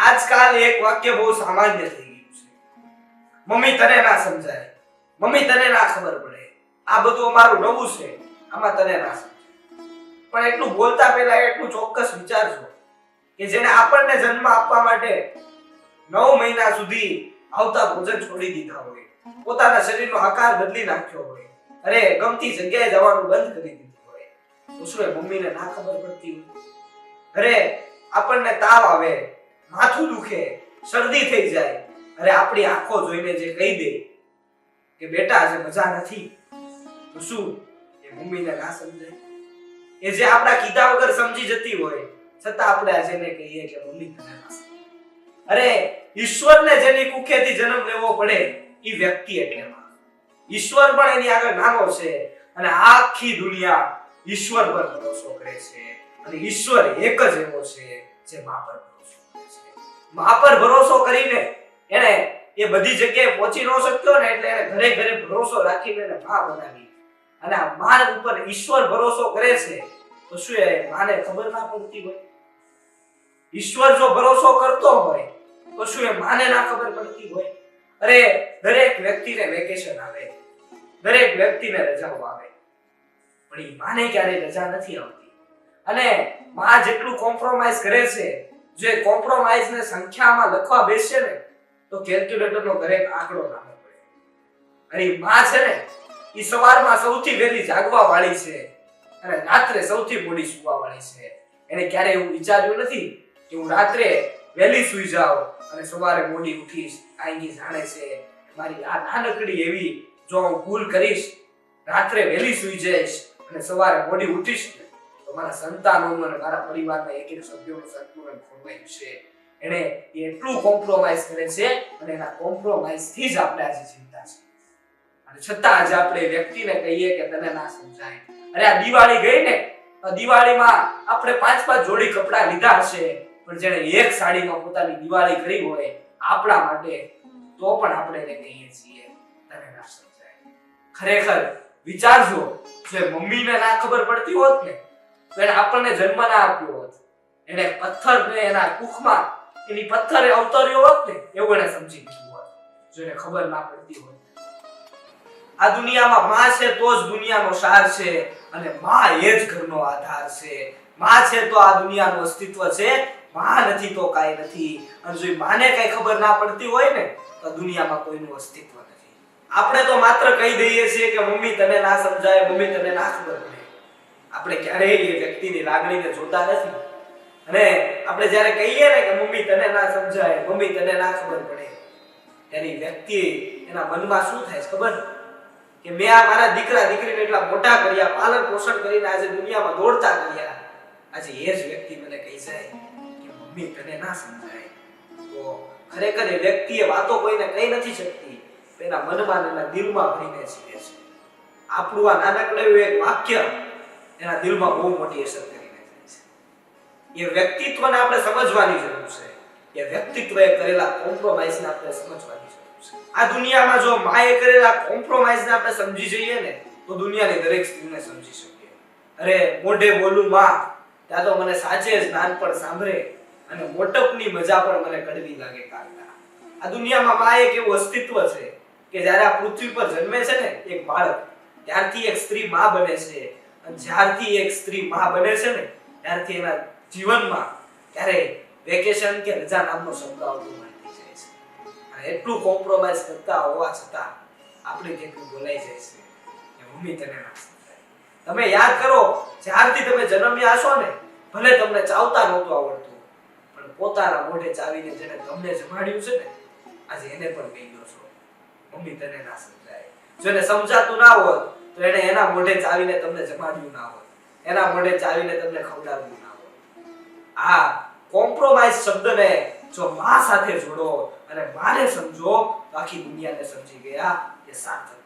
આજકાલ એક વાક્ય બહુ સામાન્ય થઈ ગયું છે, મમ્મી તને ના સમજાય, મમ્મી તને ના ખબર પડે, આ બધું અમારું નવું છે, આમાં તને ના સમજાય. પણ એટલું બોલતા પહેલા એટલું ચોક્કસ વિચારજો કે જેને આપણને જન્મ આપવા માટે 9 મહિના સુધી આવતા ભોજન છોડી દીધા હોય, પોતાના શરીરનો આકાર બદલી નાખ્યો હોય, અરે ગમતી જગ્યાએ જવાનું બંધ કરી દીધું હોય, તો શું એ મમ્મીને ના ખબર પડતી હોય? અરે આપણને તાવ આવે, માથું દુખે, શરદી થઈ જાય, અરે આપણી આંખો જોઈને જે કહી દે કે બેટા આજે મજા નથી, તો શું એ મમ્મીને ના સમજાય? એ જે આપણા કીધા વગર સમજી જતી હોય છતાં આપણે આજે એને કહીએ કે મમ્મી તને ના સમજાય. અરે ઈશ્વરને જેની કુખેથી જન્મ લેવો પડે એ વ્યક્તિ એટલે માં. ઈશ્વર પણ એની આગળ નાનો છે અને આખી દુનિયા ઈશ્વર પર ભરોસો કરે છે અને ઈશ્વર એક જ એવો છે જે માં પર ભરોસો કરે છે. માં પર ભરોસો કરીને એને એ બધી જગ્યાએ પહોંચી ન શક્યો ને એટલે એને ઘરે ઘરે ભરોસો રાખીને એને માં બનાવી. અને આ માં ઉપર ઈશ્વર ભરોસો કરે છે તો શું એ માને ખબર ના પડતી હોય? ઈશ્વર જો ભરોસો કરતો હોય તો શું એ માને ના ખબર પડતી હોય? અરે દરેક વ્યક્તિને વેકેશન આવે, દરેક વ્યક્તિને રજાઓ આવે, પણ એ માને ક્યારેય રજા નથી આવતી. અને માં જેટલું કોમ્પ્રોમાઇઝ કરે છે, જે કોમ્પ્રોમાઇઝ ને સંખ્યામાં લખવા બેસે ને તો કેલ્ક્યુલેટરનો દરેક આંકડો નાનો પડે. અને માં છે ને એ સવારમાં સૌથી વહેલી જાગવા વાળી છે અને રાત્રે સૌથી મોડી સૂવા વાળી છે. એને ક્યારે એવું વિચાર્યું નથી કે હું રાત્રે વહેલી સૂઈ જાઉં અને સવારે મોડી ઉઠીશ. આઈની જાણે છે મારી આ નાનકડી એવી જો હું ભૂલ કરીશ, રાત્રે વહેલી સૂઈ જઈશ અને સવારે મોડી ઉઠીશ તો મારા સંતાનોનો અને મારા પરિવારના એક એક સભ્યોનું સંતુલન ખોરવાયું છે. એને એટલું કોમ્પ્રોમાઇઝ કરે છે અને એના કોમ્પ્રોમાઇઝ થી જ આપણે આજે ચિંતા છે. અને છતાં આજે આપણે વ્યક્તિને કહીએ કે તને ના સમજાય. અરે આ દિવાળી ગઈ ને, દિવાળીમાં આપણે 5-5 જોડી કપડા લીધા હશે, પણ જેને એક સાડીમાં પોતાની દિવાળી કરી હોય આપણા માટે, તો પણ આપણે એને કહીએ છીએ તને ના સમજાય. ખરેખર વિચારજો, જો મમ્મીને ના ખબર પડતી હોત ને તો એને આપણને જન્મ ના આપ્યો હોત, એને પથ્થરને એના કુખમાં એની પથ્થરે અવતર્યો હોત ને એવું એને સમજી લીધું હોત, જો એને ખબર ના પડતી હોત. આ દુનિયામાં માં છે તો જ દુનિયાનો સાર છે અને માં એ જ ઘરનો આધાર છે. માં છે તો આ દુનિયાનું અસ્તિત્વ છે, માં નથી તો કાઈ નથી. અને જો માને કઈ ખબર ના પડતી હોય ને તો દુનિયામાં કોઈનું અસ્તિત્વ નથી. આપણે તો માત્ર કહી દઈએ છીએ કે મમ્મી તને ના સમજાય, મમ્મી તને ના ખબર પડે. આપણે ક્યારેય એ વ્યક્તિની લાગણીને જોતા નથી. અને આપણે જ્યારે કહીએ ને કે મમ્મી તને ના સમજાય, મમ્મી તને ના ખબર પડે, એની વ્યક્તિ એના મનમાં શું થાય ખબર? કે મેં આ મારા દીકરા દીકરીને એટલા મોટા કર્યા, પાલન પોષણ કરીને આજે દુનિયામાં દોડતા કર્યા, આજે એ જ વ્યક્તિ મને કહી જાય કે મમ્મી તને ના સમજાય, તો ખરેખર એ વ્યક્તિ એ વાતો કોઈને કહી નથી શકતી, એના મનમાં એના દિલમાં ભરીને જીવે છે. આપણું આ નાનકડું એક વાક્ય એના દિલમાં બહુ મોટી અસર કરીને જાય છે. એ વ્યક્તિત્વને આપણે સમજવાની જરૂર છે. એ વ્યક્તિત્વએ કરેલા કોમ્પ્રોમાઇઝને આપણે સમજવાની જરૂર છે. આ દુનિયામાં જો માએ કરેલા કોમ્પ્રોમાઇઝને આપણે સમજી જઈએ ને તો દુનિયાની દરેક સ્ત્રીને સમજી શકીએ. અરે મોઢે બોલું માં ત્યાં તો મને સાચે જ નાનપણ સાંભળે અને મોટપની મજા પણ મને કડવી લાગે કાકા. આ દુનિયામાં માં એક એવું અસ્તિત્વ છે કે જ્યારે આ પૃથ્વી પર જન્મે છે ને એક બાળક, ત્યારથી એક સ્ત્રી માં બને છે. અને જ્યારથી એક સ્ત્રી માં બને છે ને ત્યારથી એના જીવનમાં ક્યારેય વેકેશન કે રજા નામનો શબ્દ આવતો નથી જાય છે. અને એટલું કોમ્પ્રોમાઇઝ કરતા હોવા છતાં આપણે કેટલું બોલાઈ જાય છે કે મમ્મી તને ના સમજાય. તમે યાદ કરો, જ્યારથી તમે જન્મ્યા છો ને, ભલે તમને ચાવતા નહોતું આવડતું, પણ પોતાના મોઢે ચાવીને જેને તમને જમાડ્યું છે ને, આજે એને પણ કહી દો છો મમ્મી તને ના સમજાય. જો એને સમજાતું ના હોત તો એને એના મોઢે ચાવીને તમને જમાડ્યું ના હોત, એના મોઢે ચાવીને તમને ખવડાવ્યું ના હોત. આ કોમ્પ્રોમાઇઝ શબ્દને જો માં સાથે જોડો અને માને સમજો તો આખી દુનિયાને સમજી ગયા કે સાર્થક